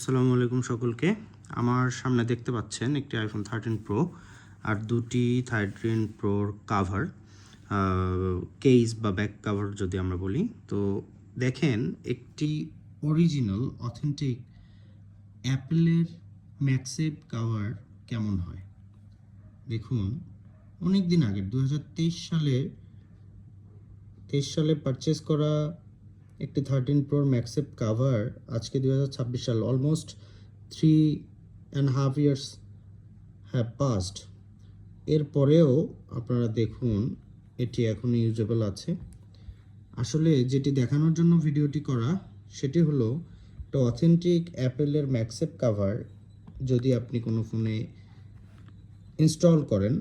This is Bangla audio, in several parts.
আসসালামু আলাইকুম সকলকে। আমার সামনে দেখতে পাচ্ছেন একটি আইফোন 13 প্রো আর দুটি 13 প্রোর কাভার, কেস বা ব্যাক কাভার যদি আমরা বলি। তো দেখেন একটি অরিজিনাল অথেন্টিক অ্যাপেলের ম্যাগসেফ কাভার কেমন হয় দেখুন। অনেক দিন আগের 2023 সালে পারচেস করা একটি 13 প্রোর ম্যাগসেফ কাভার আজকে 2026 সাল, অলমোস্ট 3.5 ইয়ার্স হ্যাভ পাস্ট। এরপরেও আপনারা দেখুন এটি এখনও ইউজেবল আছে। আসলে যেটি দেখানোর জন্য ভিডিওটি করা সেটি হলো একটা অথেন্টিক অ্যাপেলের ম্যাগসেফ কাভার যদি আপনি কোনো ফোনে ইনস্টল করেন,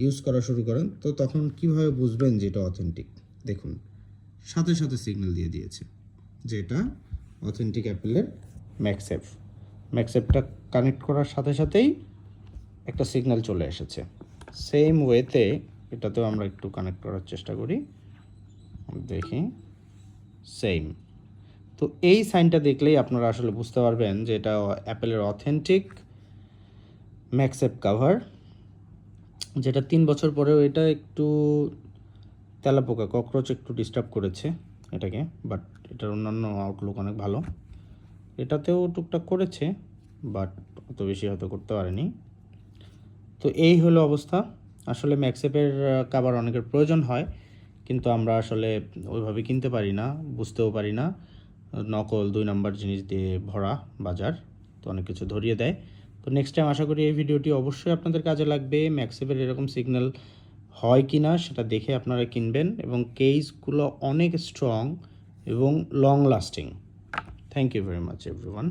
ইউজ করা শুরু করেন, তো তখন কিভাবে বুঝবেন যে এটা অথেন্টিক। দেখুন সাথে সাথে সিগন্যাল দিয়ে দিয়েছে যে এটা অথেন্টিক অ্যাপেলের ম্যাগসেফটা কানেক্ট করার সাথে সাথেই একটা সিগন্যাল চলে এসেছে। সেম ওয়েতে এটাতেও আমরা একটু কানেক্ট করার চেষ্টা করি, দেখি সেম। তো এই সাইনটা দেখলেই আপনারা আসলে বুঝতে পারবেন যে এটা অ্যাপেলের অথেন্টিক ম্যাগসেফ কাভার, যেটা 3 বছর পরেও এটা একটু তেলাপোকা ককরোচ একটু ডিস্টার্ব করেছে এটাকে, বাট এটার অন্যান্য আউটলুক অনেক ভালো। এটাতেও টুকটাক করেছে বাট অত বেশি হয়তো করতে পারেনি। তো এই হলো অবস্থা। আসলে ম্যাগসেফের কাভার অনেকের প্রয়োজন হয়, কিন্তু আমরা আসলে ওইভাবে কিনতে পারি না, বুঝতেও পারি না। নকল 2 নাম্বার জিনিস দিয়ে ভরা বাজার, তো অনেক কিছু ধরিয়ে দেয়। তো নেক্সট টাইম আশা করি এই ভিডিওটি অবশ্যই আপনাদের কাজে লাগবে। ম্যাগসেফের এরকম সিগন্যাল হয় কি না সেটা দেখে আপনারা কিনবেন, এবং কেসগুলো অনেক স্ট্রং এবং long lasting. Thank you very much everyone.